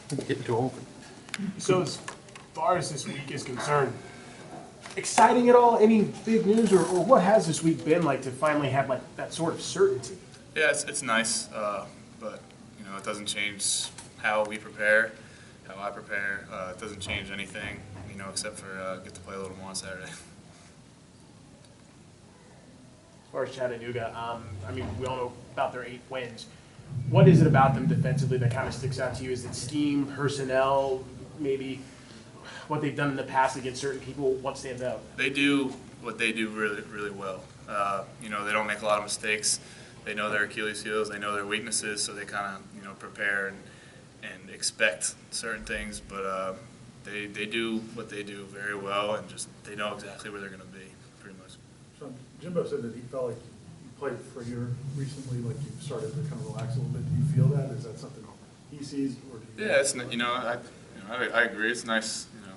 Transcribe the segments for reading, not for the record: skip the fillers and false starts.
Getting too old. So as far as this week is concerned, exciting at all? Any big news, or what has this week been like to finally have like that sort of certainty? Yeah, it's nice, but you know it doesn't change how we prepare, how I prepare. It doesn't change anything, you know, except for get to play a little more on Saturday. As far as Chattanooga, I mean, we all know about their 8 wins. What is it about them defensively that kind of sticks out to you? Is it scheme, personnel, maybe what they've done in the past against certain people? What stands out? They do what they do really, really well. You know, they don't make a lot of mistakes. They know their Achilles heels. They know their weaknesses, so they kind of, you know, prepare and expect certain things. But they do what they do very well, and just they know exactly where they're going to be, pretty much. So Jimbo said that he felt like you played freer recently, like you started to kind of relax a little bit. Do you feel that? Is that something he sees, or do you? Yeah, it's you know I agree. It's nice, you know,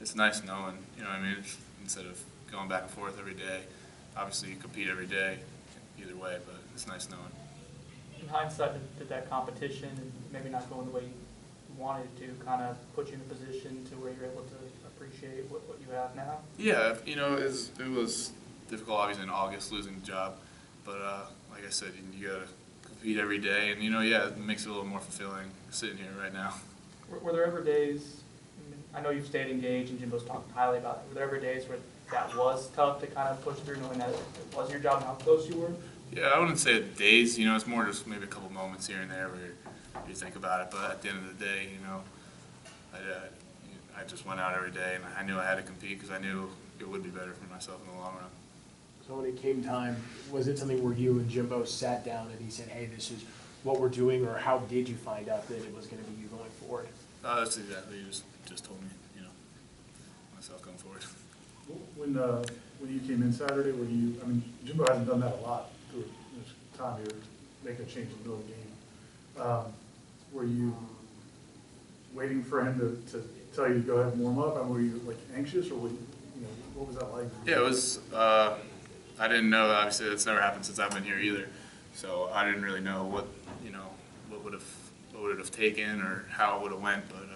it's nice knowing, you know what I mean, instead of going back and forth every day. Obviously, you compete every day, either way, but it's nice knowing. In hindsight, did that competition and maybe not going the way you wanted it to kind of put you in a position to where you're able to appreciate what you have now? Yeah, you know, it was difficult, obviously, in August, losing the job. But like I said, you got to compete every day. And, you know, yeah, it makes it a little more fulfilling sitting here right now. Were there ever days, I know you've stayed engaged and Jimbo's talked highly about it, were there ever days where that was tough to kind of push through, knowing that it was your job and how close you were? Yeah, I wouldn't say days. You know, it's more just maybe a couple moments here and there where you think about it. But at the end of the day, you know, I just went out every day, and I knew I had to compete because I knew it would be better for myself in the long run. So when it came time, was it something where you and Jimbo sat down and he said, hey, this is what we're doing, or how did you find out that it was going to be you going forward? That's exactly, he just told me, you know, myself going forward. When you came in Saturday, were you? I mean, Jimbo hasn't done that a lot through this time here, making a change in the middle of the game. Were you waiting for him to tell you to go ahead and warm up? And were you like anxious, or were you know, what was that like? Yeah, it was. I didn't know. Obviously, that's never happened since I've been here either. So I didn't really know what would have taken or how it would have went. But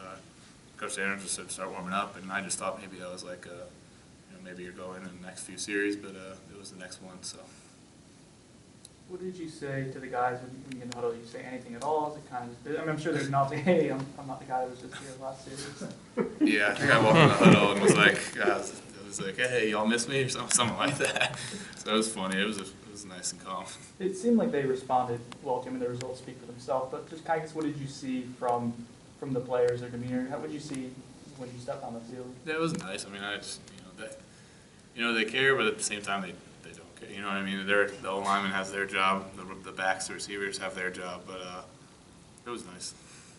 Coach Aaron just said start warming up, and I just thought maybe that was like, you know, maybe you're going in the next few series, but it was the next one. So. What did you say to the guys when you get in the huddle? Did you say anything at all? Is it kind of? I mean, I'm sure there's not saying, "Hey, I'm not the guy that was just here last series." Yeah, I think I walked in the huddle and was like, "Hey, y'all miss me?" or something like that. So it was funny. It was nice and calm. It seemed like they responded well to him, and the results speak for themselves. But just kind of, what did you see from the players, their demeanor? How would you see when you stepped on the field? Yeah, it was nice. I mean, I just they care, but at the same time they don't care. You know what I mean? The O lineman has their job, the backs, the receivers have their job, but it was nice.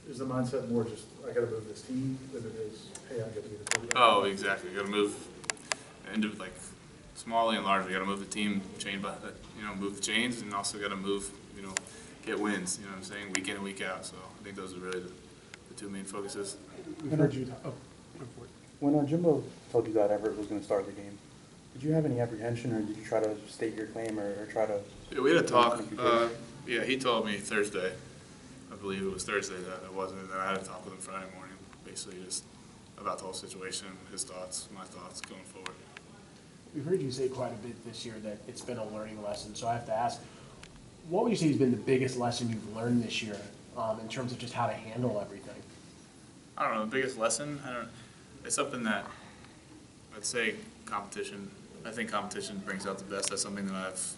Is the mindset more just I got to move this team than it is, hey, I get to be the quarterback? Oh, exactly. You got to move, like smallly and largely. You got to move the team chain by, you know, move the chains, and also got to move, you know, get wins. You know what I'm saying? Week in and week out. So I think those are really the 2 main focuses. We've heard you talk. Oh, go for it. When Jimbo told you that Everett was going to start the game, did you have any apprehension, or did you try to state your claim, or try to? Yeah, we had a talk. Yeah, he told me Thursday. I believe it was Thursday that it wasn't, and then I had a talk with him Friday morning, basically just about the whole situation, his thoughts, my thoughts going forward. We've heard you say quite a bit this year that it's been a learning lesson. So I have to ask, what would you say has been the biggest lesson you've learned this year in terms of just how to handle everything? I don't know, the biggest lesson, it's something that I'd say competition. I think competition brings out the best. That's something that I've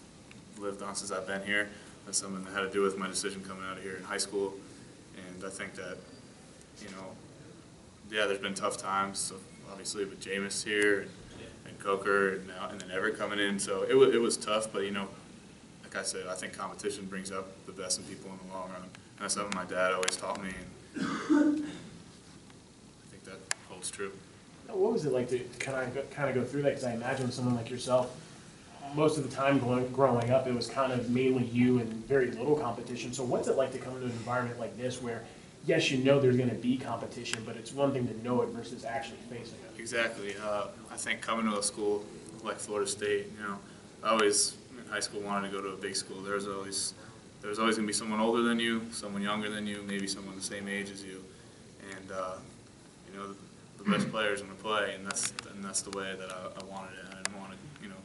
lived on since I've been here. That's something that had to do with my decision coming out of here in high school. And I think that, you know, yeah, there's been tough times, so obviously with Jameis here and Coker and then Everett coming in. So it was tough, but, you know, like I said, I think competition brings out the best in people in the long run. And that's something my dad always taught me. And I think that holds true. What was it like to kind of go through that? Because I imagine someone like yourself, most of the time growing up, it was kind of mainly you and very little competition. So what's it like to come into an environment like this where, yes, you know there's going to be competition, but it's one thing to know it versus actually facing it? Exactly. I think coming to a school like Florida State, you know, I always in high school wanted to go to a big school. There's always going to be someone older than you, someone younger than you, maybe someone the same age as you. and you know, the best players going to play, and that's the way that I wanted it. I didn't want to, you know,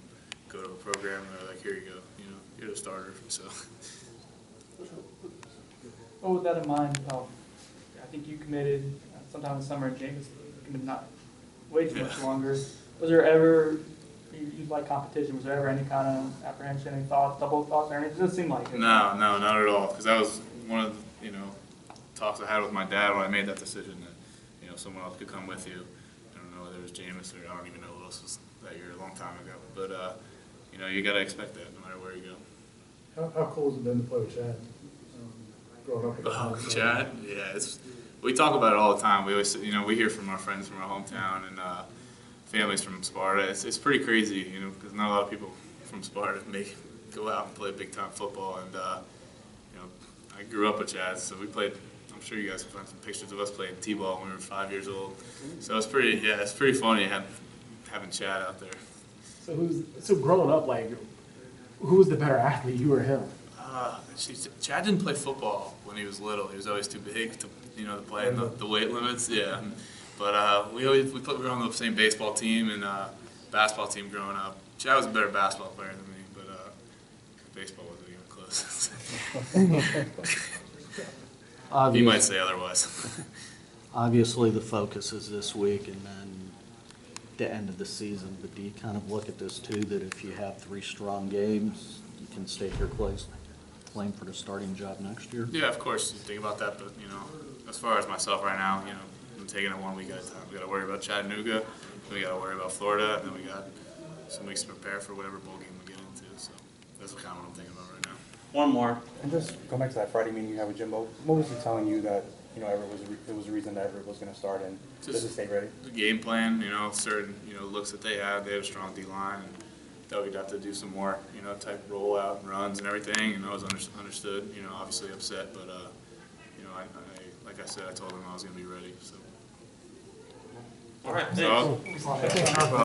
go to a program where they're like, here you go, you know, you're the starter. So. Well, with that in mind, I think you committed sometime in summer, and James committed not way too much longer. Was there ever, you like competition, was there ever any kind of apprehension, any thoughts, double thoughts, or anything? It doesn't seem like it. No, not at all. Because that was one of the, you know, talks I had with my dad when I made that decision that, you know, someone else could come with you. I don't know whether it was Jameis or I don't even know who else was that year, a long time ago. But, you know, you got to expect that no matter where you go. How cool has it been to play with Chad? Growing up with him? Chad, yeah, we talk about it all the time. We always, you know, we hear from our friends from our hometown and families from Sparta. It's pretty crazy, you know, because not a lot of people from Sparta go out and play big time football. And you know, I grew up with Chad, so we played. I'm sure you guys can find some pictures of us playing t-ball when we were 5 years old. So it's pretty funny having Chad out there. So growing up, like, who was the better athlete, you or him? Chad didn't play football when he was little. He was always too big to, you know, to play in the weight limits. Yeah, but we were on the same baseball team and basketball team growing up. Chad was a better basketball player than me, but baseball wasn't even close. He might say otherwise. Obviously, the focus is this week and then the end of the season. But do you kind of look at this too, that if you have 3 strong games, you can stake your claim for the starting job next year? Yeah, of course, you think about that, but, you know, as far as myself right now, you know, I'm taking it 1 week at a time. We got to worry about Chattanooga, then we got to worry about Florida, and then we got some weeks to prepare for whatever bowl game we get into. So that's kind of what I'm thinking about right now. One more. And just go back to that Friday meeting you had with Jimbo. What was he telling you that, you know, it was the reason that Everett was going to start, and does it stay ready? The game plan, you know, certain, you know, looks that they had a strong D-line, and that we'd have to do some more, you know, type rollout and runs and everything, and I was understood, you know, obviously upset, but, you know, like I said, I told him I was going to be ready, so. All right, So, thanks.